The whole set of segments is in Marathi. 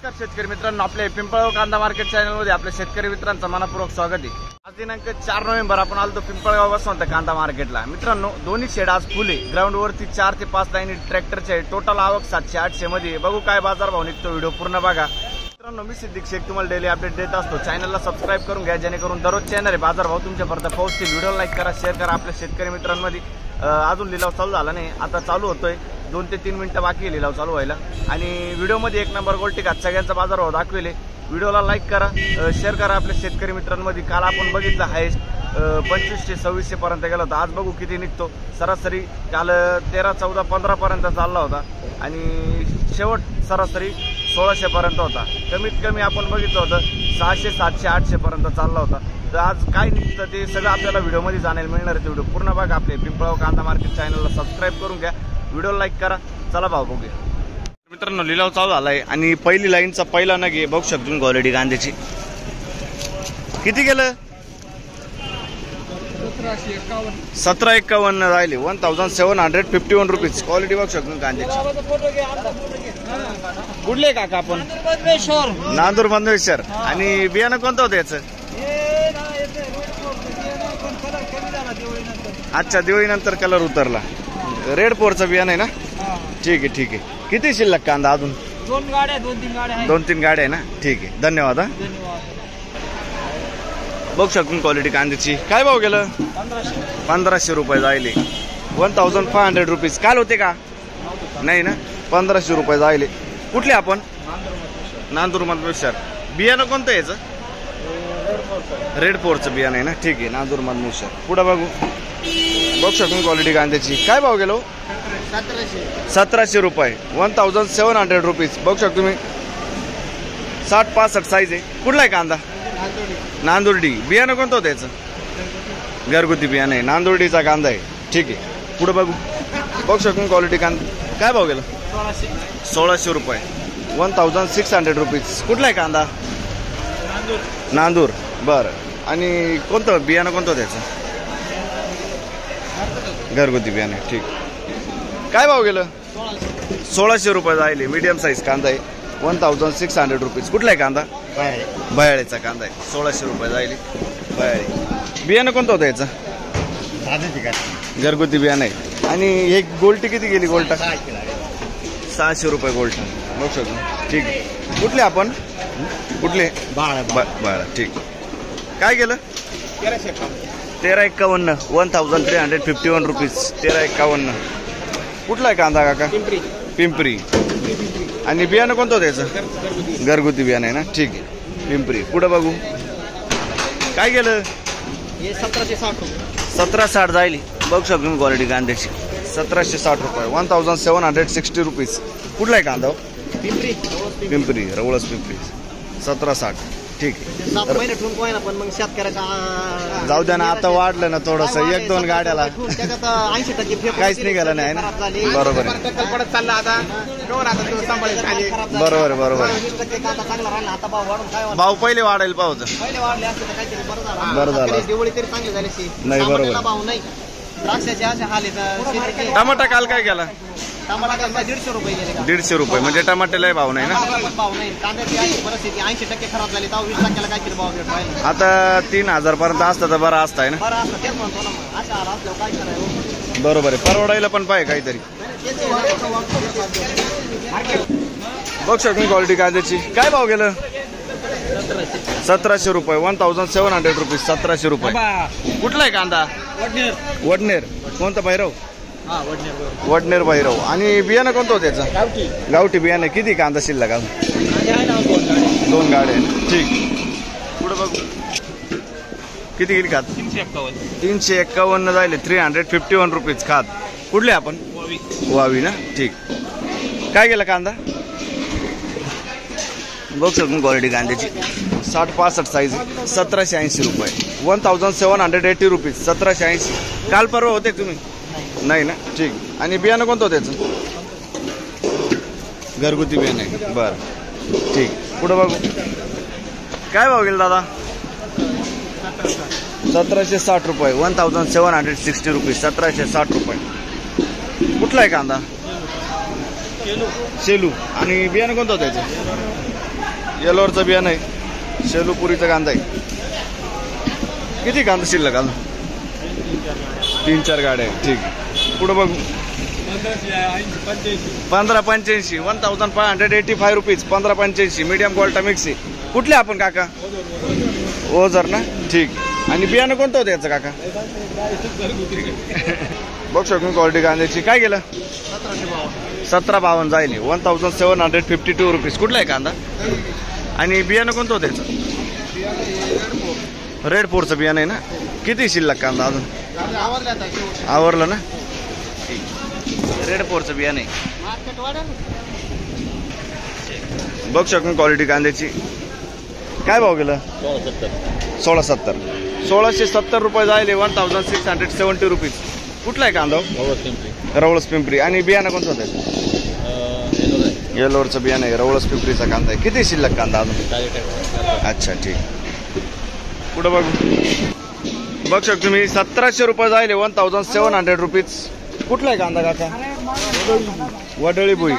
नमस्कार शेतकरी मित्रांनो, आपल्या पिंपळगाव कांदा मार्केट चॅनल मध्ये आपल्या शेतकरी मित्रांचं मनपूर्वक स्वागत आहे। आज दिनांक 4 नोव्हेंबर आपण आलो पिंपळगाव वसंत कांदा मार्केटला। मित्रांनो, दोन्ही शेड आज फुल आहे। ग्राउंड वरती 4 ते 5 लाईनी ट्रॅक्टरचे टोटल आवक 700-800 मध्ये। बघू काय बाजार भाव निघतो, व्हिडिओ पूर्ण बघा। मित्रांनो, मी सिद्दीक शेख तुम्हाला डेली अपडेट देत असतो। चॅनलला सबस्क्राइब करून घ्या, जेणेकरून दररोज येणारे बाजार भाव तुमच्यापर्यंत पोहोचतील। व्हिडिओ लाईक करा, शेअर करा। आपल्या शेतकरी मित्रांमध्ये अजून लिलाव चालू झाला नाही, आता चालू होतोय। 2 ते 3 मिनिटं बाकी आहे लिलाव चालू व्हायला। आणि व्हिडिओमध्ये 1 नंबर गोल्टी घात सगळ्यांचा बाजार भाव दाखवेले। व्हिडिओला लाईक करा, शेअर करा आपल्या शेतकरी मित्रांमध्ये। काल आपण बघितलं हायेस्ट 2500 2600 पर्यंत गेला होता। आज बघू किती निघतो। सरासरी काल 13 14 15 पर्यंत चालला होता आणि शेवट सरासरी 1600 पर्यंत होता। कमीत कमी आपण बघितलं होतं 600 700 800 पर्यंत चालला होता। तर आज काय निघतं ते सगळं आपल्याला व्हिडिओमध्ये जाणायला मिळणार आहे। व्हिडिओ पूर्ण बघा। आपले पिंपळगाव कांदा मार्केट चॅनलला सबस्क्राइब करून घ्या, व्हिडिओ लाईक करा। चला भाव बघूया। मित्रांनो, लिलाव चालू झालाय आणि पहिली लाईनचा पहिला नग आहे। बघू शकतो क्वालिटी कांद्याची। किती गेलं? 1751 राहिले। 1751 रुपीज क्वालिटी बघू शकतो कांद्याची। कुठले काका आपण? नांदूर बंदेश्वर। आणि बियाणं कोणतं होतं याचं? अच्छा, दिवाळीनंतर कलर उतरला। रेड पोरचं बियाणं आहे ना? ठीक आहे ठीक आहे। किती शिल्लक कांदा अजून? 2 गाड्या 2-3 गाड्या आहे। 2-3 गाड्या आहे ना? ठीक आहे, धन्यवाद। बघू शकून क्वालिटी कांद्याची। काय भाव गेलं? 1500 रुपये जायले। 1500 रुपीज काल होते का? नाही ना? 1500 रुपये जायले। कुठले आपण? नांदूर मधमेश्वर। बियाणं कोणतं याचं? रेड पोरचं बियाणं आहे ना? ठीक आहे, नांदूर मधमेश्वर। पुढे बघू शकून क्वालिटी कांद्याची। काय भाव गेलो? 1700 रुपये। 1700 रुपीज। बघू शकतो तुम्ही 60-65 साईज आहे। कुठला आहे कांदा? नांदुर्डी। बियाणं कोणतं होतं याचं? घरगुती बियाणं आहे, नांदुर्डीचा कांदा आहे। ठीक आहे, पुढे बघू शकतो क्वालिटी कांदा। काय भाव गेला? 1600 रुपये। 1600 रुपीज। कुठला आहे कांदा? नांदूर। बरं, आणि कोणतं बियाणं कोणतं होतं याचं? घरगुती बियाणे। ठीक। काय भाव गेलं? 1600 रुपये जायले। मीडियम साईज कांदा आहे। 1600 रुपीज। कुठला आहे कांदा? बयाळेचा कांदा आहे। 1600 रुपये जायले बयाळे। बियाणं कोणतं होतं याचं? घरगुती बियाणं आहे। आणि एक गोल्टी किती गेली? गोल्टा 600 रुपये गोल्टा। बघू शकतो। ठीक आहे। कुठले आपण? कुठले? बाळा। ठीक। काय गेलं? 1351। 1351 रुपीज। 1351। कुठला आहे कांदा काका? पिंपरी। आणि बियाणं कोणतं होतं याचं? घरगुती बियाणं आहे ना? ठीक आहे, पिंपरी। पुढे बघू काय गेलं? 1760 जायली। बघू शकतो क्वालिटी कांद्याची। 1760 रुपये। 1760 रुपीज। कुठला आहे कांदा? पिंपरी, रवळस पिंपरी। 1760। ठीक आहे। 7 महिने ठेवून कोय ना, पण मग शेतकऱ्याचा जाऊ द्या ना, आता वाढलं ना थोडस। 1-2 गाड्याला 80% काहीच निघालं नाही ना? बरोबर आहे, बरोबर। भाव पहिले वाढायला पाहतो। बरं झालं। दिवाळी तरी चांगली झाली नाही, बरोबर। भाव नाही। द्राक्षाचे असे हाल आहेत। टमाटा काल काय केला? टमाटा 150 रुपये गेले। 150 रुपये म्हणजे टमाट्याला भाव नाही ना? भाव नाही। कांद्याची परिस्थिती 80% खराब झाली, 20% काहीतरी भाव भेटला। आता 3000 पर्यंत असतं तर बरं असतं ना? बरं असतं, तेच म्हणतो ना। मग अशा हाल असल्यावर काय करायचं? बरोबर आहे, परवडायला पण पाहिजे काहीतरी। बघू शकतो क्वालिटी कांद्याची। काय भाव गेलं? 1700 रुपये। 1700 रुपीज। 1700 रुपये। कुठला आहे कांदा? वडनेर। कोणता? भैरव। वडनेर भैरव। आणि बियाणं कोणतं होतं त्याचं? गावठी बियाणं। किती कांदा शिल्लक? 2 गाड्या। ठीक। पुढे बघू किती गेली खात? 351 जायले। 351 रुपीज खात। कुठले आपण? वावी ना? ठीक। काय गेला कांदा? बघू शकतो क्वालिटी कांद्याची। 60-65 साईज। 1780 रुपये। 1780 रुपीज। 1780। काल परवा होते तुम्ही? नाही ना? ठीक। आणि बियाणं कोणतं होतं त्याचं? घरगुती बियाणं आहे। बरं, ठीक। पुढे बघू काय भाव गेला दादा? 1760 रुपये। 1760 रुपीज। 1760 रुपये। कुठला आहे कांदा? शेलू। आणि बियाणं कोणतं होतं त्याचं? येलोरचं बियाणं आहे, शेलूपुरीचा कांदा आहे. किती कांदा शिल्लक अजून? 3-4 गाड्या आहे. ठीक. पुढं बघू. 1585 1585 रुपीज. 1585 मीडियम क्वालिटी मिक्स आहे. कुठले आपण काका? ओझर ना. ठीक. आणि बियाणं कोणतं होतं याचं काका? बघ शकून क्वालिटी कांद्याची. काय गेलं? 1752 जाईल. 1752 रुपीज. कुठला आहे कांदा? आणि बियाणं कोणतं होतं याचं? रेड फोरचं बियाणं आहे ना. किती शिल्लक कांदा अजून? आवरलं ना. रेड फोरचं बियाणं आहे. बघ शकून क्वालिटी कांद्याची. काय भाव गेलं? 1670. 1670 रुपये जायले. 1670 रुपीज. कुठला आहे कांदा? रवळस पिंपरी. आणि बियाणं कोणतं होतं? येलोरचं बियाणं आहे. रवळस पिंपरीचा कांदा आहे. किती शिल्लक कांदा अजून? अच्छा ठीक. पुढं बघू. बघ शकतो तुम्ही 1700 रुपये जायले. 1700 रुपीज. कुठला आहे कांदा काका? वडळी भुई.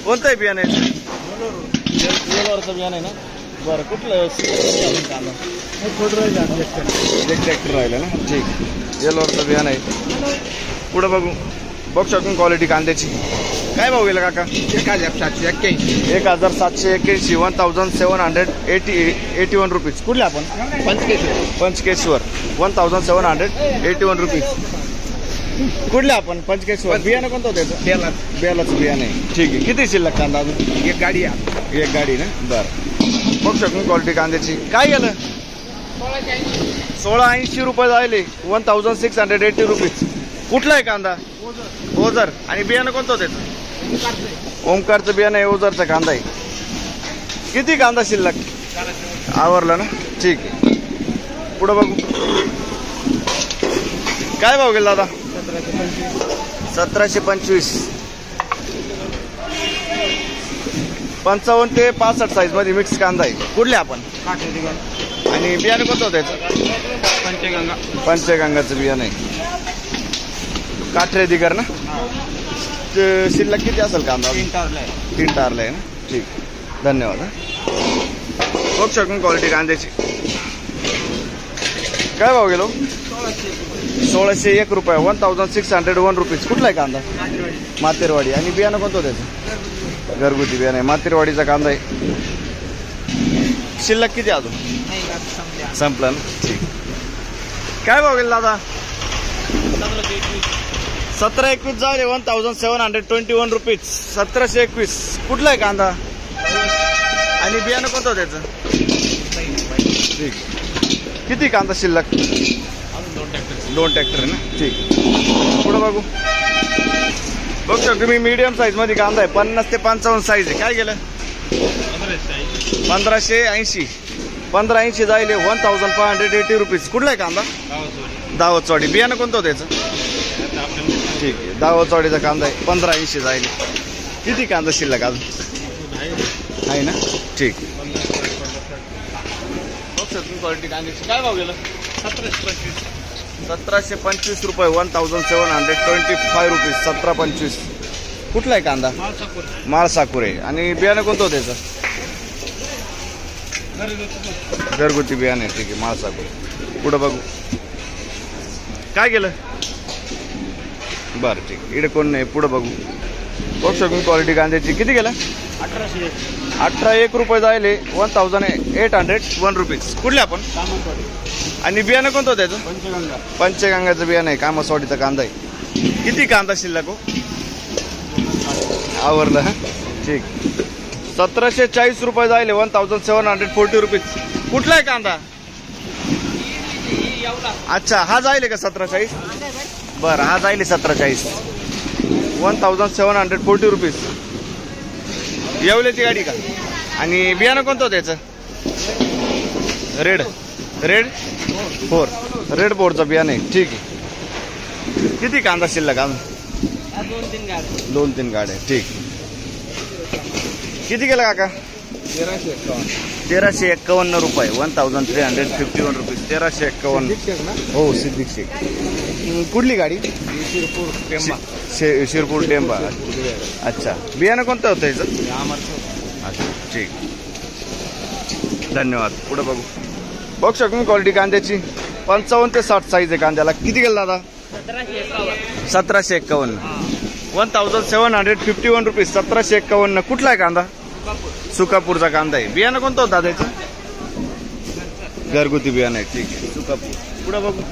कोणतं आहे बियाणं? येलोरचं बियाणं आहे ना. बरं. कुठलं कांदा? ट्रॅक्टर राहिलं ना. ठीक. येलोरचं बियाणं आहे. पुढं बघू. बघ शकून क्वालिटी कांद्याची. काय भाव गेला काका? 1781. 1781. 1781 रुपीज. कुठले आपण? पंचकेश्वर. 1781 रुपीज. कुठले आपण? पंचकेश्वर. बियाणं कोणतं होतं त्याचं? बेलाचं बियाणं आहे. ठीक आहे. किती शिल्लक कांदा अजून? एक गाडी आहे. एक गाडी ना. बरं. बघ शकून क्वालिटी कांद्याची. काय गेलं? 1680 रुपये जायले. 1680 रुपीज. कुठला आहे कांदा? ओझर. आणि बियाणं कोणतं होतं त्याचं? ओमकारचं बियाणं आहे. ओझरचा कांदा आहे. किती कांदा शिल्लक? आवरलं ना. ठीक आहे. पुढं बघू. काय भाव गेला दादा? 1725. 55 ते 65 साईज मध्ये मिक्स कांदा आहे. कुठले आपण? आणि बियाणं कोणतं होतं त्याचं? पंचगंगाचं बियाणं आहे. काठरे दिगर ना. शिल्लक किती असेल कांदा? 3 टारला आहे ना. ठीक. धन्यवाद. बघ शकून क्वालिटी कांद्याची. काय भाव गेलो? 1601 रुपये. 1601 रुपीज. कुठला आहे कांदा? मातेरवाडी. आणि बियाणं कोणतं होतं त्याचं? घरगुती बियाणं आहे. मातेरवाडीचा कांदा आहे. शिल्लक किती अजून? संपलं ना. ठीक. काय भाव गेला दादा? 1721 झाले. 1721 रुपीज. 1721. कुठला आहे कांदा? आणि बियाणं कोणतं होतं त्याचं? ठीक. किती कांदा शिल्लक? 2 ट्रॅक्टर आहे ना. ठीक. पुढं बघू. बघ शकतो मी मीडियम साईज मध्ये कांदा आहे. 50 ते 55 साईज आहे. काय गेलं? 1580. 1580 जायले. 1580 रुपीज. कुठला आहे कांदा? दावतवाडी. बियाणं कोणतं होतं त्याचं? ठीक आहे. दावतवाडीचा कांदा आहे. 1580 जायले. किती कांदा शिल्लक अजून आहे ना. ठीक. क्वालिटी कांद्याची. काय भाव गेलं? 1725 रुपये. 1725 रुपीज. 1725. कुठला आहे कांदा? माळसाकुरे. आणि बियाणं कोणतं होतं त्याचं? घरगुती बियाणे. ठीक आहे. माळसाकुरे. पुढं बघू. काय गेलं? बरं ठीक. इकडे कोण नाही. पुढं बघू. बघ शकून क्वालिटी कांद्याची. किती गेलं? 1801 रुपये जायले. 1801 रुपीज. कुठले आपण? आणि बियाणं कोणतं होतं त्याचं? पंचगंगाचं बियाणं आहे. कामसवाडीचा कांदा आहे. किती कांदा शिल्लक हो? आवरलं. ठीक. 1740 रुपये जायले. 1740 रुपीज. कुठला आहे कांदा? अच्छा. हा जायले का 1740? बरं. हा जायले 1740. 1740 रुपीज. येवल्याची गाडी का? आणि बियाणं कोणतं होतं त्याचं? Red four. रेड फोरचं बियाणं आहे. ठीक आहे. किती कांदा शिल्लक अजून? 2-3 गाड्या. ठीक. किती गेला काका? 1351 रुपये. 1351 रुपीज. 1351. हो. सिद्दीक शेख. कुठली गाडी? शिरपूर टेंबा. अच्छा. बियाणं कोणतं होतं याचं? अच्छा. ठीक. धन्यवाद. पुढे बघू. बघू शकतो मी क्वालिटी कांद्याची 55 ते 60 साईज आहे कांद्याला. किती गेला दादा? 1751. 1751 रुपीज. 1751. कुठला आहे कांदा? सुकापूरचा कांदा आहे. बियाणं कोणतं होतं दादाचं? घरगुती बियाणं आहे. ठीक आहे, सुकापूर. पुढे बघू.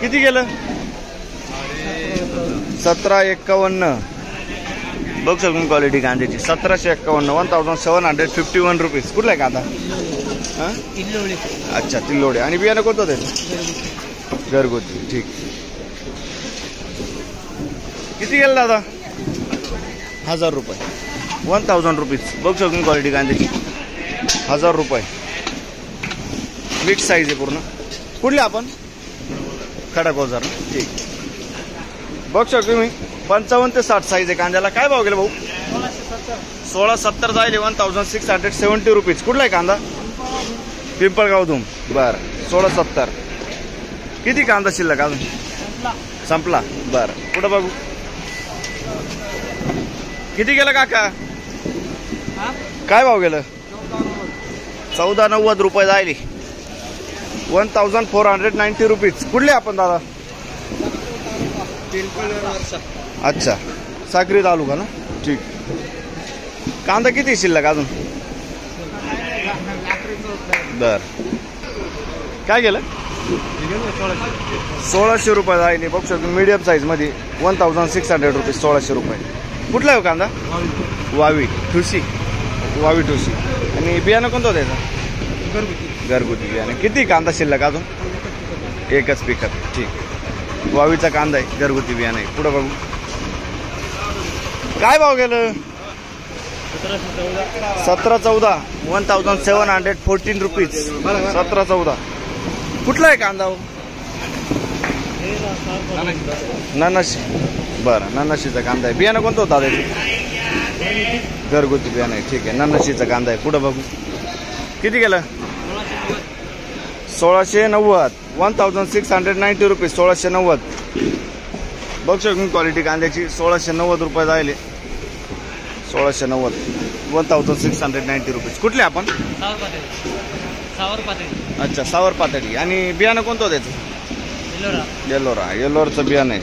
किती गेलं? 1751. बघू शकतो क्वालिटी कांद्याची 1751. 1751 रुपीज. कुठला आहे कांदा? हां, अच्छा, तिल्लोडे. आणि बियाणं कोणतं त्याचं? घरगुती. ठीक. किती गेलं दादा? 1000 रुपये. 1000 रुपीज. बघू शकतो क्वालिटी कांद्याची 1000 रुपये. मिक्स साईज आहे पूर्ण. कुठली आपण? खडक ओझर. ठीक. बघू शकतो मी 55 ते 60 साईज आहे कांद्याला. काय भाव गेला भाऊ? 1670 जाईल. 1670 रुपीज. कुठला आहे कांदा? पिंपळगाव धूम. बरं, 1670. किती कांदा शिल्लक अजून? संपला. बरं, पुढं बघू. किती गेलं काका? काय भाव गेलं? 1490 रुपये जायली. 1490 रुपीज. कुठले आपण दादा? अच्छा, साक्री तालुका ना. ठीक. कांदा किती शिल्लक अजून? बर. काय गेलं? 1600 रुपये जायली. बघू शकतो मीडियम साईज मध्ये 1600 रुपीज. 1600 रुपये. कुठला आहे कांदा? वावी ठुशी. वावी ठुशी. आणि बियाणं कोणतं होतं त्याचं? घरगुती बियाणं. किती कांदा शिल्लक अजून? एकच पिकअप. ठीक. वावीचा कांदा आहे, घरगुती बियाणं आहे. पुढं बघू. काय भाव गेलं? 1714. 1714 रुपीज. 1714. कुठला आहे कांदा? ननशी. बरं, ननशीचा कांदा आहे. बियाणं कोणतं होतं दादा? घरगुती बियाणं आहे. ठीक आहे, ननशीचा कांदा आहे. पुढं बघू. किती गेलं? 1690. 1690 रुपीज. 1690. बघू शकतो क्वालिटी कांद्याची 1690 रुपये जायले. 1690. 1690 रुपीज. कुठले आपण? अच्छा, सावर पातळी. आणि बियाणं कोणतं त्याचं? येलोरा. येलोरचं बियाणं आहे.